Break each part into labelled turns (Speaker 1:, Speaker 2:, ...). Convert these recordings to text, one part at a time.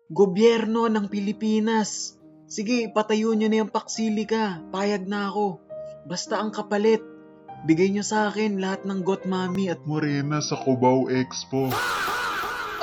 Speaker 1: Gobyerno ng Pilipinas. Sige, patayo nyo na yung Paksilika. Payag na ako. Basta ang kapalit, bigay nyo sa akin lahat ng Got Mami at
Speaker 2: Morena sa Cubao Expo.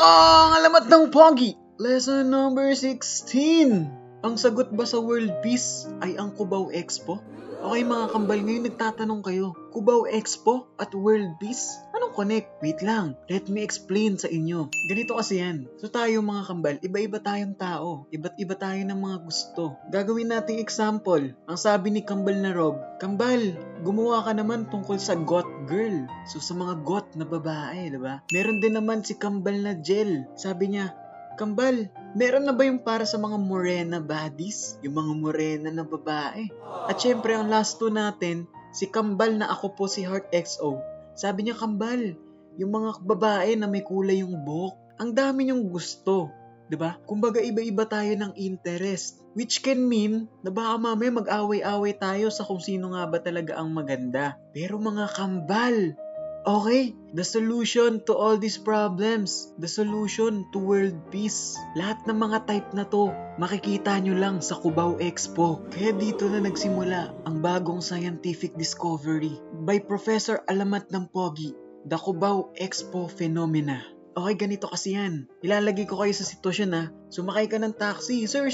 Speaker 1: ang alamat ng Pogi! Lesson number 16. Ang sagot ba sa world peace ay ang Cubao Expo? Okay mga kambal, ngayon nagtatanong kayo, Cubao Expo at world peace? Anong connect? Wait lang, let me explain sa inyo. Ganito kasi yan. So tayo mga kambal, iba-iba tayong tao. Iba't iba tayo ng mga gusto. Gagawin nating example. Ang sabi ni Kambal na Rob, Kambal, gumawa ka naman tungkol sa got girl. So sa mga got na babae, diba? Meron din naman si Kambal na Jel. Sabi niya, Kambal, meron na ba yung para sa mga morena bodies? Yung mga morena na babae? At syempre, ang last two natin, si Kambal na ako po si Heart XO. Sabi niya, Kambal, yung mga babae na may kulay yung buhok, ang dami niyong gusto. 'Di ba? Kumbaga iba-iba tayo ng interest. Which can mean na baka mamaya mag-away-away tayo sa kung sino nga ba talaga ang maganda. Pero mga kambal, okay, the solution to all these problems, the solution to world peace, lahat ng mga type na to, makikita nyo lang sa Cubao Expo. Kaya dito na nagsimula ang bagong scientific discovery by Professor Alamat ng Pogi, the Cubao Expo Phenomena. Okay, ganito kasi yan. Ilalagay ko kayo sa sitwasyon na sumakay ka ng taxi. Sir!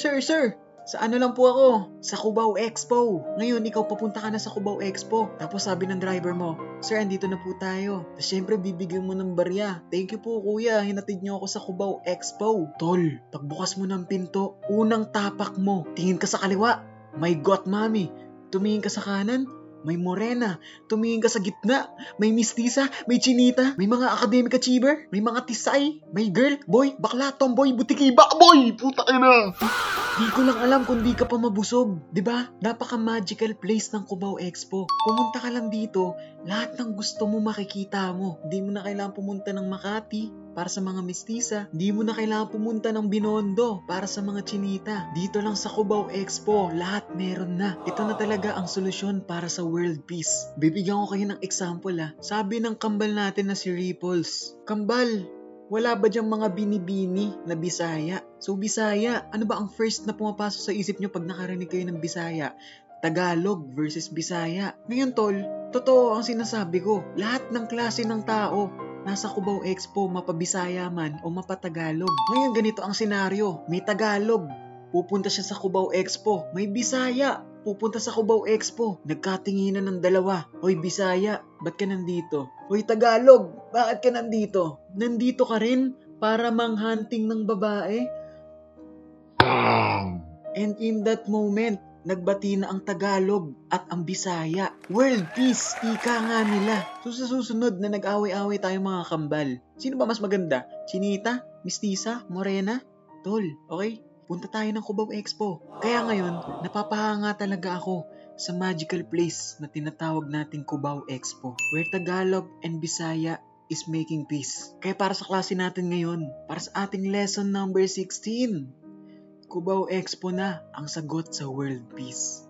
Speaker 1: Sa ano lang po ako? Sa Cubao Expo. Ngayon, ikaw papunta ka na sa Cubao Expo. Tapos sabi ng driver mo, Sir, andito na po tayo. Tapos syempre, bibigyan mo ng barya. Thank you po kuya, hinatid niyo ako sa Cubao Expo. Tol, pagbukas mo ng pinto, unang tapak mo, tingin ka sa kaliwa. My God, mami. Tumingin ka sa kanan, may morena. Tumingin ka sa gitna, may mistisa, may chinita, may mga academic achiever, may mga tisay, may girl, boy, bakla, tomboy, butiki, boy!
Speaker 2: Puta ka na!
Speaker 1: Di ko lang alam kung di ka pa mabusog. 'Di ba? Napaka-magical place ng Cubao Expo. Pumunta ka lang dito, lahat ng gusto mo makikita mo. Di mo na kailangan pumunta ng Makati para sa mga mestisa. Di mo na kailangan pumunta ng Binondo para sa mga chinita. Dito lang sa Cubao Expo, lahat meron na. Ito na talaga ang solusyon para sa world peace. Bibigyan ko kayo ng example Sabi ng kambal natin na si Ripples, Kambal, wala ba diyang mga binibini na Bisaya? So Bisaya, ano ba ang first na pumapasok sa isip nyo pag nakarinig kayo ng Bisaya? Tagalog versus Bisaya. Ngayon tol, totoo ang sinasabi ko. Lahat ng klase ng tao nasa Cubao Expo, mapabisaya man o mapatagalog. Ngayon ganito ang senaryo. May Tagalog, pupunta siya sa Cubao Expo. May Bisaya, pupunta sa Cubao Expo. Nagkatinginan ng dalawa. Hoy Bisaya, ba't ka nandito? Hoy Tagalog, bakit ka nandito? Nandito ka rin para manghunting ng babae?
Speaker 2: Bang!
Speaker 1: And in that moment, nagbati na ang Tagalog at ang Bisaya. World peace, ika nga nila. So sa susunod na nag-away-away tayo mga kambal, sino ba mas maganda? Chinita? Mistisa? Morena? Tol, okay? Punta tayo ng Cubao Expo. Kaya ngayon, napapahanga talaga ako sa magical place na tinatawag nating Cubao Expo, where Tagalog and Bisaya is making peace. Kaya para sa klase natin ngayon, para sa ating lesson number 16, Cubao Expo na ang sagot sa world peace.